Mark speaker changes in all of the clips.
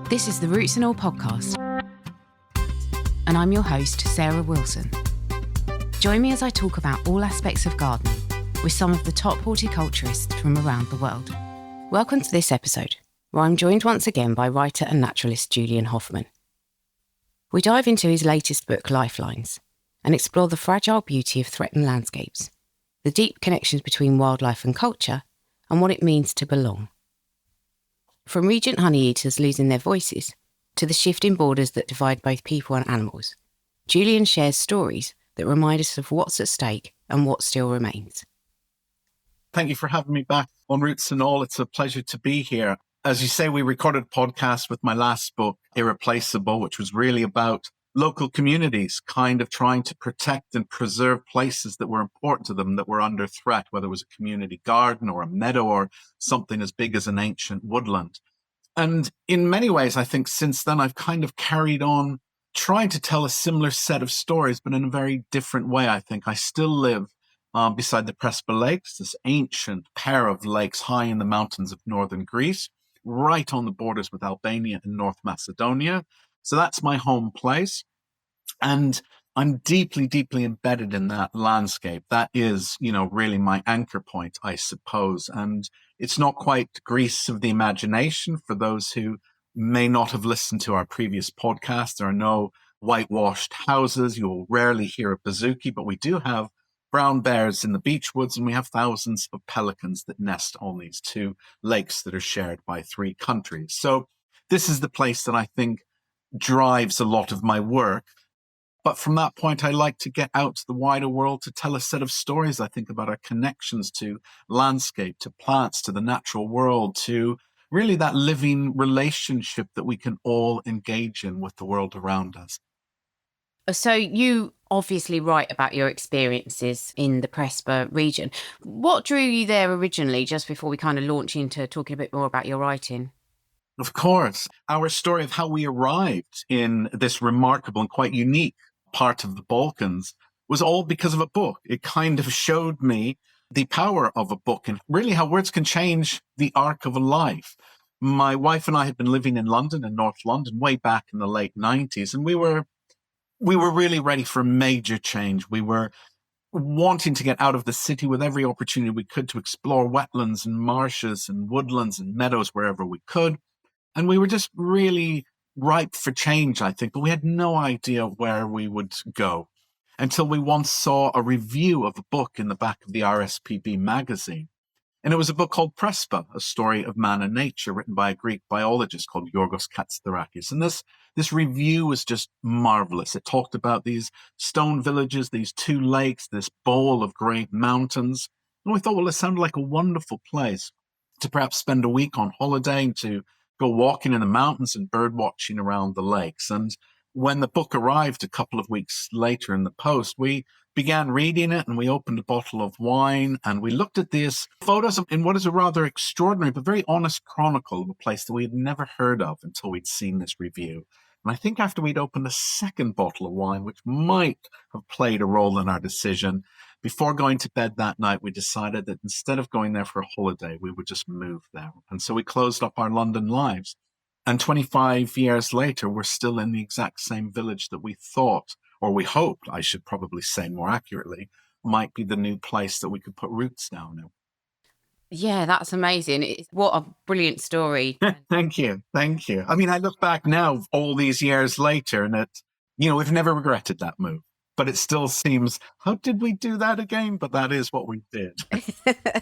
Speaker 1: This is the Roots and All podcast, and I'm your host, Sarah Wilson. Join me as I talk about all aspects of gardening with some of the top horticulturists from around the world. Welcome to this episode, where I'm joined once again by writer and naturalist Julian Hoffman. We dive into his latest book, Lifelines, and explore the fragile beauty of threatened landscapes, the deep connections between wildlife and culture, and what it means to belong. From regent honeyeaters losing their voices to the shifting borders that divide both people and animals, Julian shares stories that remind us of what's at stake and what still remains.
Speaker 2: Thank you for having me back on Roots and All. It's a pleasure to be here. As you say, we recorded a podcast with my last book, Irreplaceable, which was really about local communities kind of trying to protect and preserve places that were important to them, that were under threat, whether it was a community garden or a meadow or something as big as an ancient woodland. And in many ways, I think since then, I've kind of carried on trying to tell a similar set of stories, but in a very different way, I think. I still live beside the Prespa Lakes, this ancient pair of lakes high in the mountains of northern Greece, right on the borders with Albania and North Macedonia. So that's my home place. And I'm deeply, deeply embedded in that landscape. That is, really my anchor point, I suppose. And it's not quite Greece of the imagination for those who may not have listened to our previous podcast. There are no whitewashed houses. You'll rarely hear a bouzouki, but we do have brown bears in the beech woods, and we have thousands of pelicans that nest on these two lakes that are shared by three countries. So this is the place that I think drives a lot of my work. But from that point, I like to get out to the wider world to tell a set of stories, I think, about our connections to landscape, to plants, to the natural world, to really that living relationship that we can all engage in with the world around us.
Speaker 1: So you obviously write about your experiences in the Prespa region. What drew you there originally, just before we kind of launch into talking a bit more about your writing?
Speaker 2: Of course, our story of how we arrived in this remarkable and quite unique part of the Balkans was all because of a book. It kind of showed me the power of a book and really how words can change the arc of a life. My wife and I had been living in London, in North London, way back in the late 90s, and we were really ready for a major change. We were wanting to get out of the city with every opportunity we could to explore wetlands and marshes and woodlands and meadows wherever we could. And we were just really ripe for change, I think, but we had no idea where we would go until we once saw a review of a book in the back of the RSPB magazine. And it was a book called Prespa, A Story of Man and Nature, written by a Greek biologist called Yorgos Katsarakis. And this review was just marvelous. It talked about these stone villages, these two lakes, this bowl of great mountains. And we thought, well, it sounded like a wonderful place to perhaps spend a week on holiday, to go walking in the mountains and bird watching around the lakes. And when the book arrived a couple of weeks later in the post, we began reading it, and we opened a bottle of wine, and we looked at these photos in what is a rather extraordinary but very honest chronicle of a place that we had never heard of until we'd seen this review. And I think after we'd opened a second bottle of wine, which might have played a role in our decision, before going to bed that night, we decided that instead of going there for a holiday, we would just move there. And so we closed up our London lives. And 25 years later, we're still in the exact same village that we thought, or we hoped, I should probably say more accurately, might be the new place that we could put roots down in.
Speaker 1: Yeah, that's amazing. What a brilliant story.
Speaker 2: Thank you. Thank you. I mean, I look back now all these years later, and we've never regretted that move. But it still seems, how did we do that again? But that is what we did.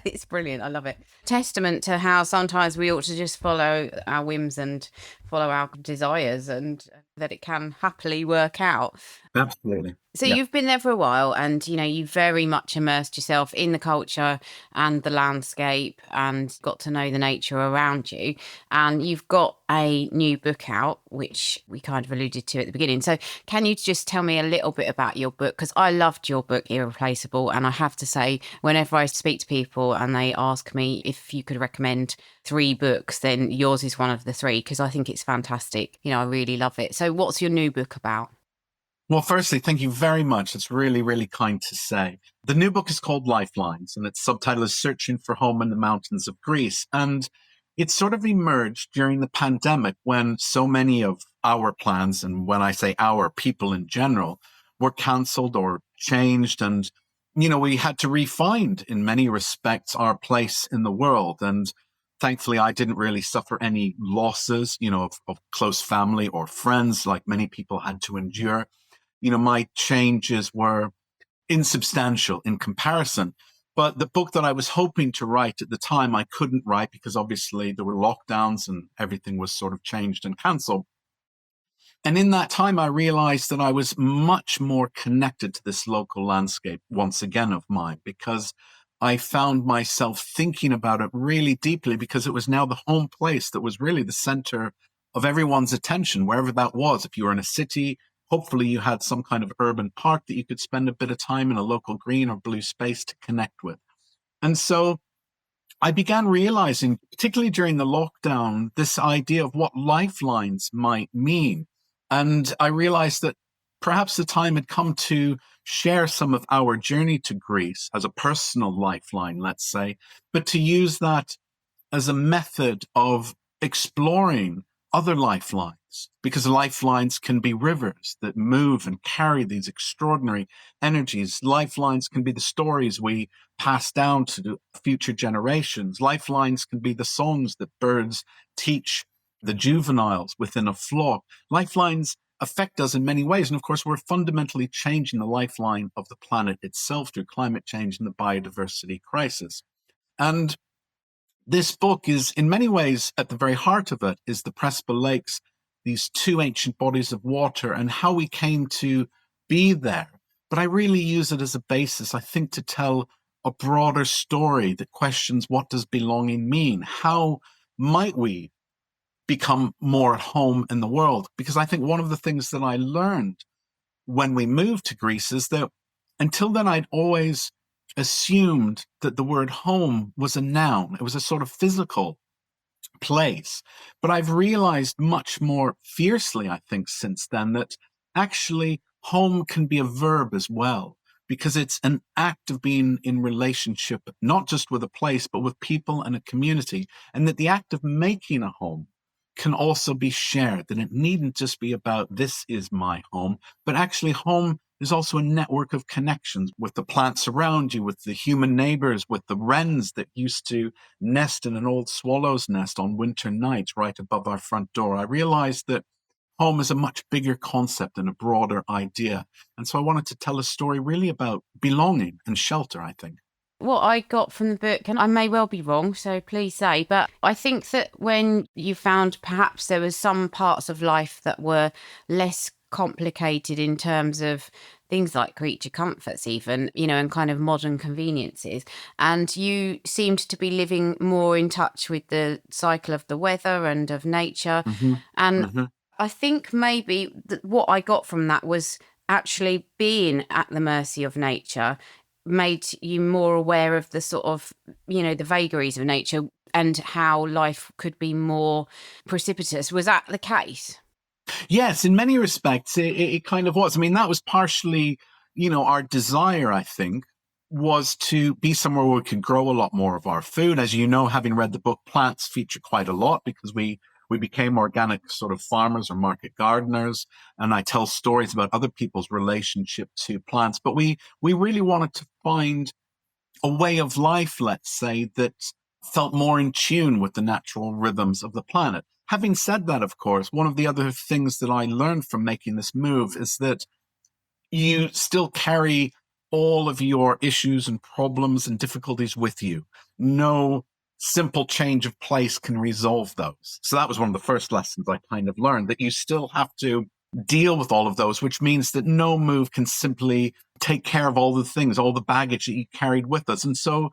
Speaker 1: It's brilliant. I love it. Testament to how sometimes we ought to just follow our whims and follow our desires, and that it can happily work out.
Speaker 2: Absolutely.
Speaker 1: So You've been there for a while, and you very much immersed yourself in the culture and the landscape and got to know the nature around you. And you've got a new book out, which we kind of alluded to at the beginning. So can you just tell me a little bit about your book? Because I loved your book, Irreplaceable. And I have to say, whenever I speak to people and they ask me if you could recommend 3 books, then yours is one of the 3, because I think it's fantastic. I really love it. So what's your new book about?
Speaker 2: Well, firstly, thank you very much. It's really, really kind to say. The new book is called Lifelines, and its subtitle is Searching for Home in the Mountains of Greece. And it sort of emerged during the pandemic when so many of our plans, and when I say our, people in general, were cancelled or changed. And, we had to re-find in many respects our place in the world. And thankfully, I didn't really suffer any losses, of close family or friends like many people had to endure. My changes were insubstantial in comparison. But the book that I was hoping to write at the time, I couldn't write because obviously there were lockdowns and everything was sort of changed and cancelled. And in that time, I realized that I was much more connected to this local landscape, once again, of mine, because I found myself thinking about it really deeply, because it was now the home place that was really the center of everyone's attention, wherever that was. If you were in a city, hopefully you had some kind of urban park that you could spend a bit of time in, a local green or blue space to connect with. And so I began realizing, particularly during the lockdown, this idea of what lifelines might mean. And I realized that perhaps the time had come to share some of our journey to Greece as a personal lifeline, let's say, but to use that as a method of exploring other lifelines, because lifelines can be rivers that move and carry these extraordinary energies. Lifelines can be the stories we pass down to future generations. Lifelines can be the songs that birds teach the juveniles within a flock. Lifelines affect us in many ways. And of course, we're fundamentally changing the lifeline of the planet itself through climate change and the biodiversity crisis. And this book is, in many ways, at the very heart of it, is the Prespa Lakes, these two ancient bodies of water, and how we came to be there. But I really use it as a basis, I think, to tell a broader story that questions, what does belonging mean? How might we become more at home in the world? Because I think one of the things that I learned when we moved to Greece is that until then I'd always assumed that the word home was a noun. It was a sort of physical place. But I've realized much more fiercely, I think, since then, that actually home can be a verb as well, because it's an act of being in relationship, not just with a place, but with people and a community. And that the act of making a home can also be shared, that it needn't just be about this is my home, but actually home is also a network of connections with the plants around you, with the human neighbors, with the wrens that used to nest in an old swallow's nest on winter nights right above our front door. I realized that home is a much bigger concept and a broader idea. And so I wanted to tell a story really about belonging and shelter, I think.
Speaker 1: What I got from the book, and I may well be wrong, so please say, but I think that when you found perhaps there was some parts of life that were less complicated in terms of things like creature comforts even, and kind of modern conveniences, and you seemed to be living more in touch with the cycle of the weather and of nature. And I think maybe what I got from that was actually being at the mercy of nature made you more aware of the sort of, the vagaries of nature and how life could be more precipitous. Was that the case?
Speaker 2: Yes, in many respects, it kind of was. I mean, that was partially, our desire, I think, was to be somewhere where we could grow a lot more of our food. As you know, having read the book, plants feature quite a lot because we became organic sort of farmers or market gardeners. And I tell stories about other people's relationship to plants. But we really wanted to find a way of life, let's say, that felt more in tune with the natural rhythms of the planet. Having said that, of course, one of the other things that I learned from making this move is that you still carry all of your issues and problems and difficulties with you. No simple change of place can resolve those. So that was one of the first lessons I kind of learned, that you still have to deal with all of those, which means that no move can simply take care of all the things, all the baggage that you carried with us. And so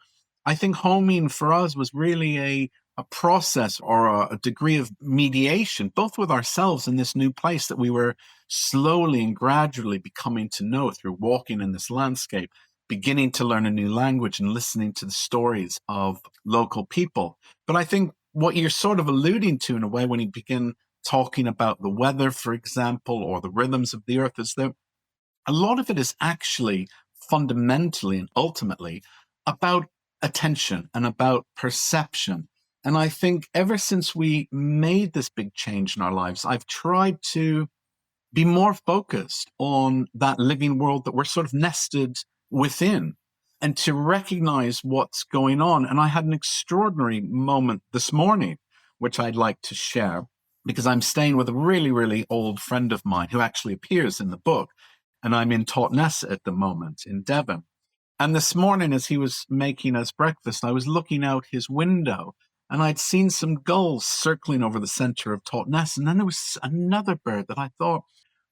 Speaker 2: I think homing for us was really a process or a degree of mediation, both with ourselves in this new place that we were slowly and gradually becoming to know through walking in this landscape, beginning to learn a new language and listening to the stories of local people. But I think what you're sort of alluding to in a way when you begin talking about the weather, for example, or the rhythms of the earth, is that a lot of it is actually fundamentally and ultimately about attention and about perception. And I think ever since we made this big change in our lives, I've tried to be more focused on that living world that we're sort of nested within and to recognize what's going on. And I had an extraordinary moment this morning, which I'd like to share, because I'm staying with a really, really old friend of mine who actually appears in the book. And I'm in Totnes at the moment in Devon. And this morning, as he was making us breakfast, I was looking out his window and I'd seen some gulls circling over the center of Totnes. And then there was another bird that I thought,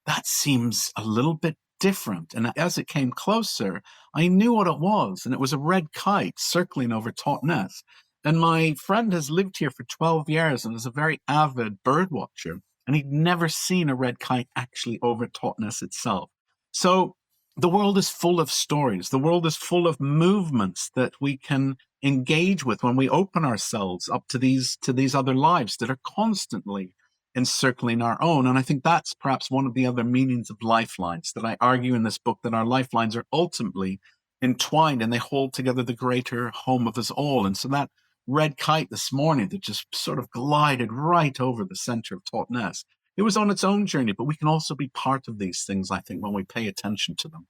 Speaker 2: that seems a little bit different. And as it came closer, I knew what it was. And it was a red kite circling over Totnes. And my friend has lived here for 12 years and is a very avid bird watcher. And he'd never seen a red kite actually over Totnes itself. So the world is full of stories. The world is full of movements that we can engage with when we open ourselves up to these other lives that are constantly encircling our own. And I think that's perhaps one of the other meanings of lifelines that I argue in this book, that our lifelines are ultimately entwined and they hold together the greater home of us all. And so that red kite this morning that just sort of glided right over the center of Totnes, it was on its own journey, but we can also be part of these things, I think, when we pay attention to them.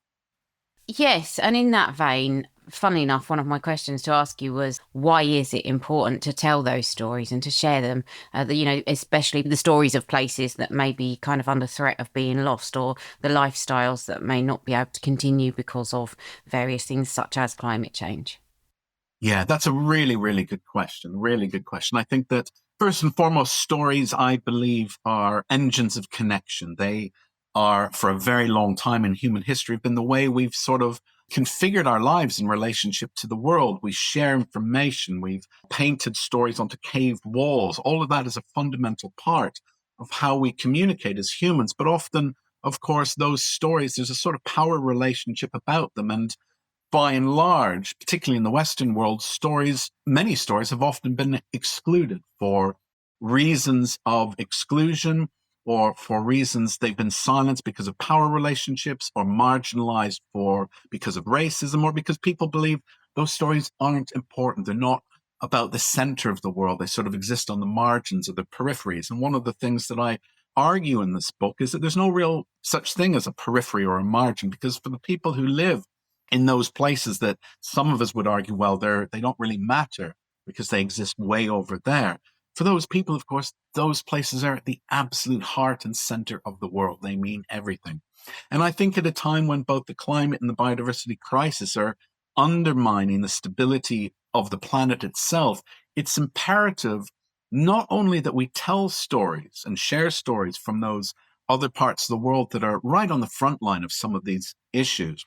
Speaker 1: Yes, and in that vein, funnily enough, one of my questions to ask you was, why is it important to tell those stories and to share them? Especially the stories of places that may be kind of under threat of being lost, or the lifestyles that may not be able to continue because of various things such as climate change.
Speaker 2: Yeah, that's a really, really good question. Really good question. I think that first and foremost, stories, I believe, are engines of connection. They are, for a very long time in human history, have been the way we've sort of configured our lives in relationship to the world. We share information. We've painted stories onto caved walls. All of that is a fundamental part of how we communicate as humans. But often, of course, those stories, there's a sort of power relationship about them. And by and large, particularly in the Western world, many stories have often been excluded for reasons of exclusion, or for reasons they've been silenced because of power relationships, or marginalized because of racism, or because people believe those stories aren't important. They're not about the center of the world. They sort of exist on the margins or the peripheries. And one of the things that I argue in this book is that there's no real such thing as a periphery or a margin, because for the people who live in those places that some of us would argue, well, they don't really matter because they exist way over there. For those people, of course, those places are at the absolute heart and center of the world. They mean everything. And I think at a time when both the climate and the biodiversity crisis are undermining the stability of the planet itself, it's imperative not only that we tell stories and share stories from those other parts of the world that are right on the front line of some of these issues,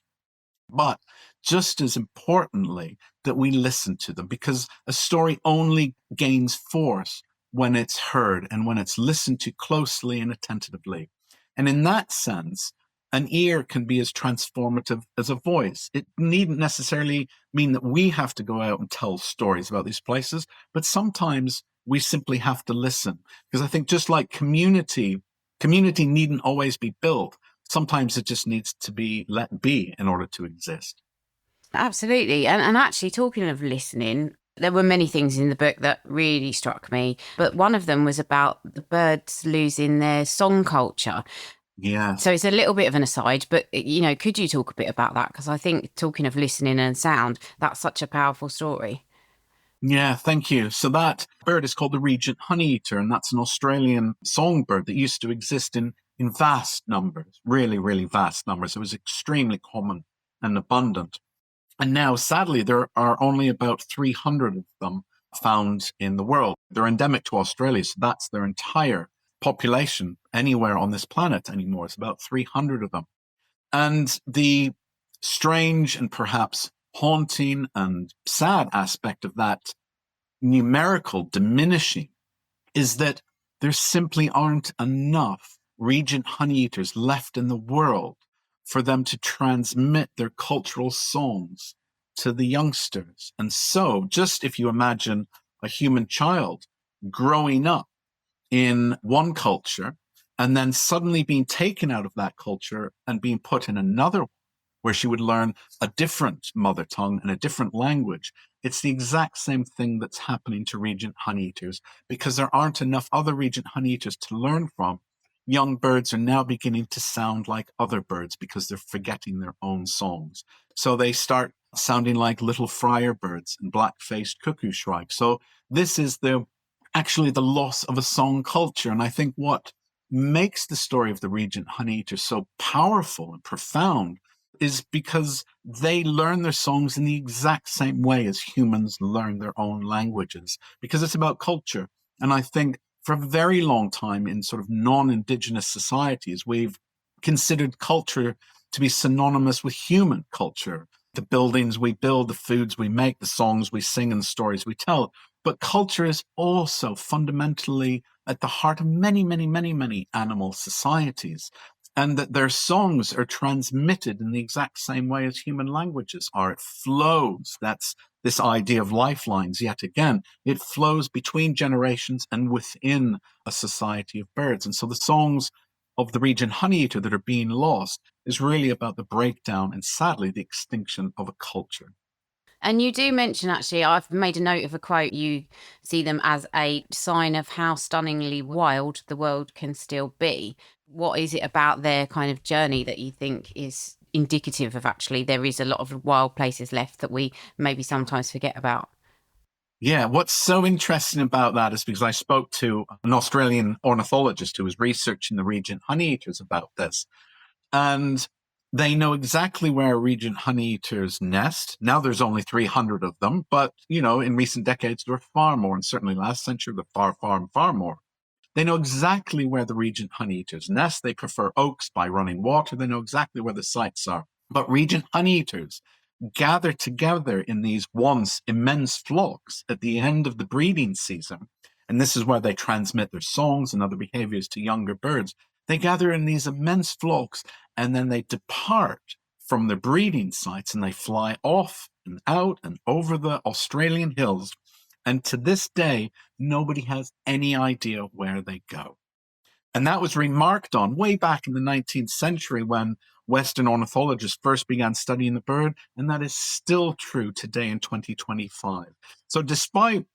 Speaker 2: but just as importantly, that we listen to them, because a story only gains force when it's heard and when it's listened to closely and attentively. And in that sense, an ear can be as transformative as a voice. It needn't necessarily mean that we have to go out and tell stories about these places, but sometimes we simply have to listen. Because I think just like community needn't always be built. Sometimes it just needs to be let be in order to exist.
Speaker 1: Absolutely. And actually, talking of listening, there were many things in the book that really struck me. But one of them was about the birds losing their song culture.
Speaker 2: Yeah.
Speaker 1: So it's a little bit of an aside, but, could you talk a bit about that? Because I think, talking of listening and sound, that's such a powerful story.
Speaker 2: Yeah, thank you. So that bird is called the regent honeyeater, and that's an Australian songbird that used to exist in vast numbers, really, really vast numbers. It was extremely common and abundant. And now, sadly, there are only about 300 of them found in the world. They're endemic to Australia, so that's their entire population anywhere on this planet anymore. It's about 300 of them. And the strange and perhaps haunting and sad aspect of that numerical diminishing is that there simply aren't enough regent honeyeaters left in the world for them to transmit their cultural songs to the youngsters. And so, just if you imagine a human child growing up in one culture and then suddenly being taken out of that culture and being put in another, where she would learn a different mother tongue and a different language. It's the exact same thing that's happening to regent honeyeaters, because there aren't enough other regent honeyeaters to learn from. Young birds are now beginning to sound like other birds because they're forgetting their own songs. So they start sounding like little friar birds and black-faced cuckoo shrikes. So this is actually the loss of a song culture. And I think what makes the story of the regent honeyeater so powerful and profound is because they learn their songs in the exact same way as humans learn their own languages, because it's about culture. And I think for a very long time in sort of non-Indigenous societies, we've considered culture to be synonymous with human culture. The buildings we build, the foods we make, the songs we sing, and the stories we tell. But culture is also fundamentally at the heart of many, many, many, many animal societies, and that their songs are transmitted in the exact same way as human languages are. It flows. That's this idea of lifelines, yet again. It flows between generations and within a society of birds. And so the songs of the regent honeyeater that are being lost is really about the breakdown and, sadly, the extinction of a culture.
Speaker 1: And you do mention, actually, I've made a note of a quote, you see them as a sign of how stunningly wild the world can still be. What is it about their kind of journey that you think is indicative of actually there is a lot of wild places left that we maybe sometimes forget about?
Speaker 2: Yeah, what's so interesting about that is because I spoke to an Australian ornithologist who was researching the regent honeyeaters about this. And they know exactly where regent honeyeaters nest. Now there's only 300 of them, but, in recent decades, there were far more, and certainly last century, there were far more. They know exactly where the regent honeyeaters nest. They prefer oaks by running water. They know exactly where the sites are. But regent honeyeaters gather together in these once immense flocks at the end of the breeding season. And this is where they transmit their songs and other behaviors to younger birds. They gather in these immense flocks, and then they depart from the breeding sites and they fly off and out and over the Australian hills. And to this day, nobody has any idea where they go. And that was remarked on way back in the 19th century when Western ornithologists first began studying the bird, and that is still true today in 2025. So despite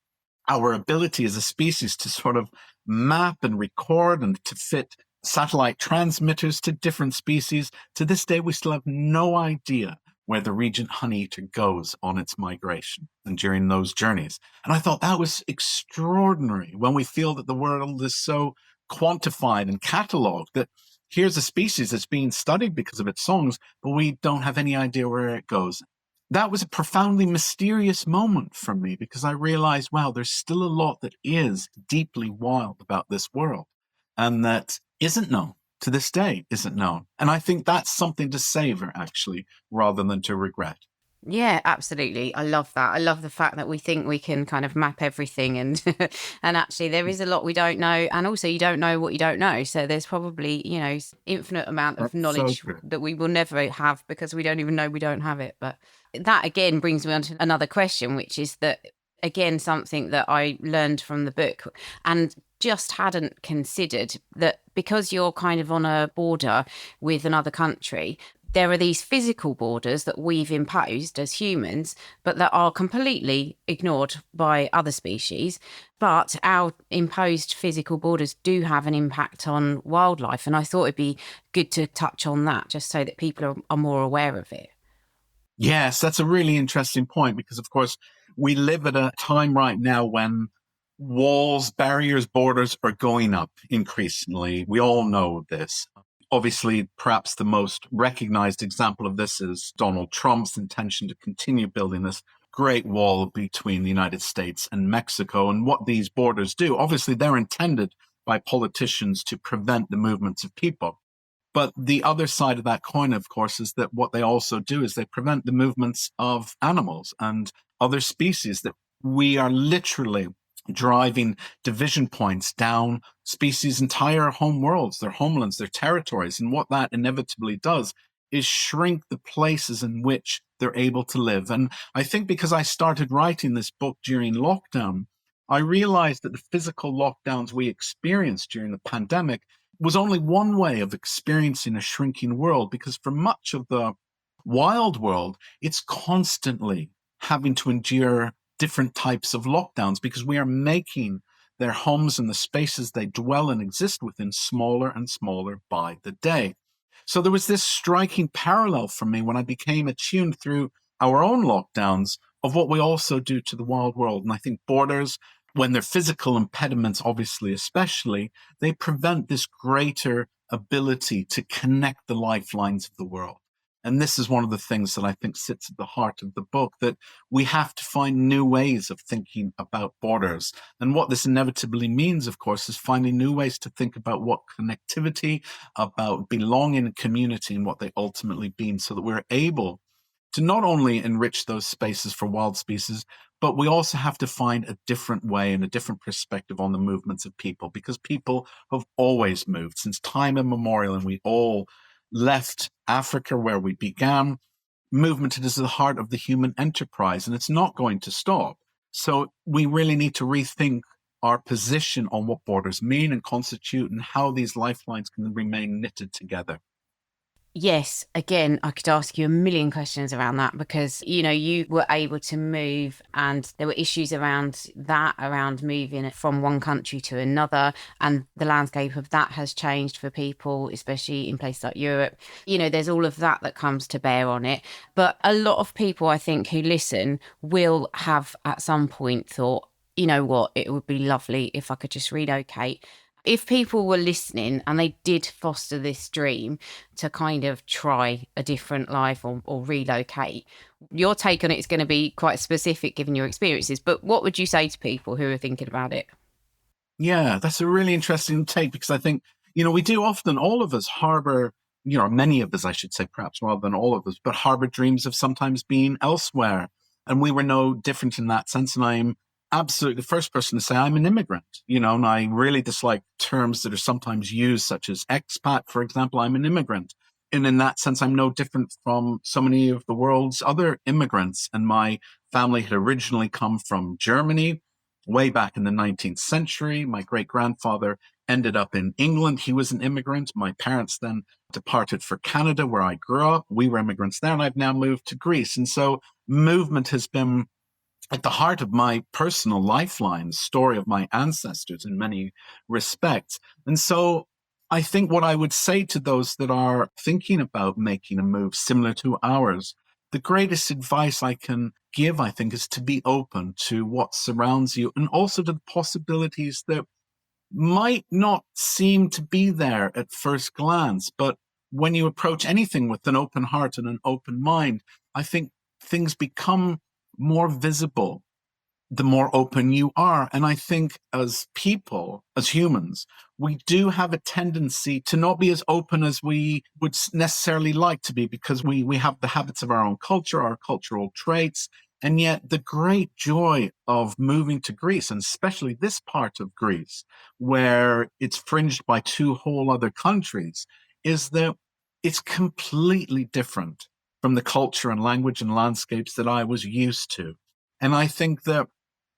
Speaker 2: our ability as a species to sort of map and record and to fit satellite transmitters to different species, to this day we still have no idea where the regent honeyeater goes on its migration and during those journeys. And I thought that was extraordinary when we feel that the world is so quantified and catalogued that here's a species that's being studied because of its songs, but we don't have any idea where it goes. That was a profoundly mysterious moment for me because I realized, wow, there's still a lot that is deeply wild about this world and that isn't known. To this day isn't known. And I think that's something to savor, actually, rather than to regret.
Speaker 1: Yeah, absolutely. I love that. I love the fact that we think we can kind of map everything and and actually there is a lot we don't know, and also you don't know what you don't know. So there's probably, infinite amount of knowledge that we will never have because we don't even know we don't have it. But that again brings me on to another question, which is that, again, something that I learned from the book and just hadn't considered, that because you're kind of on a border with another country, there are these physical borders that we've imposed as humans, but that are completely ignored by other species. But our imposed physical borders do have an impact on wildlife. And I thought it'd be good to touch on that just so that people are more aware of it.
Speaker 2: Yes, that's a really interesting point because, of course, we live at a time right now when walls, barriers, borders are going up increasingly. We all know this. Obviously, perhaps the most recognized example of this is Donald Trump's intention to continue building this great wall between the United States and Mexico. And what these borders do, obviously, they're intended by politicians to prevent the movements of people. But the other side of that coin, of course, is that what they also do is they prevent the movements of animals and other species, that we are literally driving division points down species' entire home worlds, their homelands, their territories. And what that inevitably does is shrink the places in which they're able to live. And I think because I started writing this book during lockdown, I realized that the physical lockdowns we experienced during the pandemic was only one way of experiencing a shrinking world, because for much of the wild world, it's constantly having to endure different types of lockdowns because we are making their homes and the spaces they dwell and exist within smaller and smaller by the day. So there was this striking parallel for me when I became attuned through our own lockdowns of what we also do to the wild world. And I think borders, when they're physical impediments, obviously, especially, they prevent this greater ability to connect the lifelines of the world. And this is one of the things that I think sits at the heart of the book, that we have to find new ways of thinking about borders. And what this inevitably means, of course, is finding new ways to think about what connectivity, about belonging and community and what they ultimately mean, so that we're able to not only enrich those spaces for wild species, but we also have to find a different way and a different perspective on the movements of people, because people have always moved since time immemorial, and we all left Africa where we began. Movement is the heart of the human enterprise, and it's not going to stop. So we really need to rethink our position on what borders mean and constitute, and how these lifelines can remain knitted together.
Speaker 1: Yes, again, I could ask you a million questions around that because, you were able to move and there were issues around that, around moving from one country to another. And the landscape of that has changed for people, especially in places like Europe. There's all of that comes to bear on it. But a lot of people, I think, who listen will have at some point thought, you know what, it would be lovely if I could just relocate. If people were listening and they did foster this dream to kind of try a different life or relocate, your take on it is going to be quite specific given your experiences. But what would you say to people who are thinking about it?
Speaker 2: Yeah, that's a really interesting take, because I think, we do often, all of us harbor, many of us, I should say, perhaps rather than all of us, but harbor dreams of sometimes being elsewhere. And we were no different in that sense. And I'm absolutely the first person to say I'm an immigrant, and I really dislike terms that are sometimes used, such as expat, for example. I'm an immigrant. And in that sense, I'm no different from so many of the world's other immigrants. And my family had originally come from Germany way back in the 19th century. My great-grandfather ended up in England. He was an immigrant. My parents then departed for Canada, where I grew up. We were immigrants there, and I've now moved to Greece. And so movement has been at the heart of my personal lifeline, story of my ancestors in many respects. And so I think what I would say to those that are thinking about making a move similar to ours, the greatest advice I can give, I think, is to be open to what surrounds you, and also to the possibilities that might not seem to be there at first glance. But when you approach anything with an open heart and an open mind, I think things become more visible the more open you are. And I think as people, as humans, we do have a tendency to not be as open as we would necessarily like to be, because we have the habits of our own culture, our cultural traits. And yet the great joy of moving to Greece, and especially this part of Greece, where it's fringed by two whole other countries, is that it's completely different from the culture and language and landscapes that I was used to. And I think that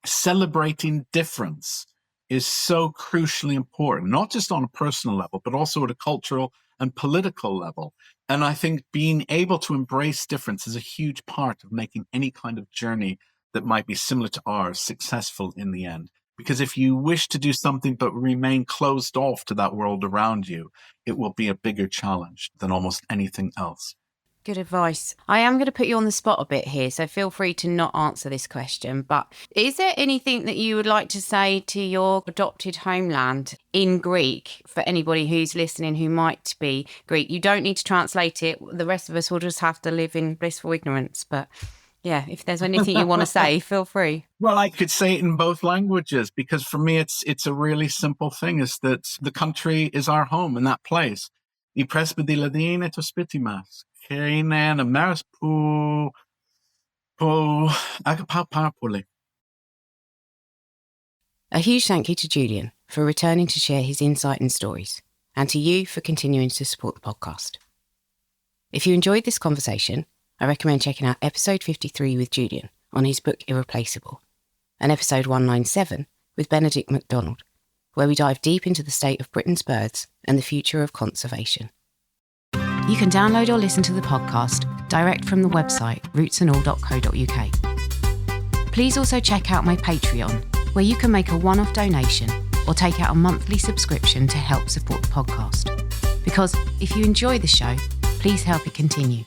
Speaker 2: celebrating difference is so crucially important, not just on a personal level, but also at a cultural and political level. And I think being able to embrace difference is a huge part of making any kind of journey that might be similar to ours successful in the end. Because if you wish to do something but remain closed off to that world around you, it will be a bigger challenge than almost anything else.
Speaker 1: Good advice. I am going to put you on the spot a bit here, so feel free to not answer this question. But is there anything that you would like to say to your adopted homeland in Greek for anybody who's listening who might be Greek? You don't need to translate it. The rest of us will just have to live in blissful ignorance. But yeah, if there's anything you want to say, feel free.
Speaker 2: Well, I could say it in both languages, because for me, it's a really simple thing, is that the country is our home, and that place. I presbydi ladine to spitimas. A
Speaker 1: huge thank you to Julian for returning to share his insight and stories, and to you for continuing to support the podcast. If you enjoyed this conversation, I recommend checking out episode 53 with Julian on his book Irreplaceable, and episode 197 with Benedict Macdonald, where we dive deep into the state of Britain's birds and the future of conservation. You can download or listen to the podcast direct from the website rootsandall.co.uk. Please also check out my Patreon, where you can make a one-off donation or take out a monthly subscription to help support the podcast. Because if you enjoy the show, please help it continue.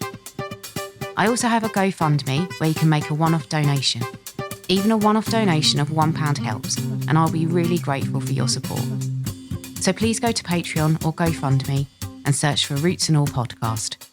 Speaker 1: I also have a GoFundMe where you can make a one-off donation. Even a one-off donation of £1 helps, and I'll be really grateful for your support. So please go to Patreon or GoFundMe and search for Roots and All Podcast.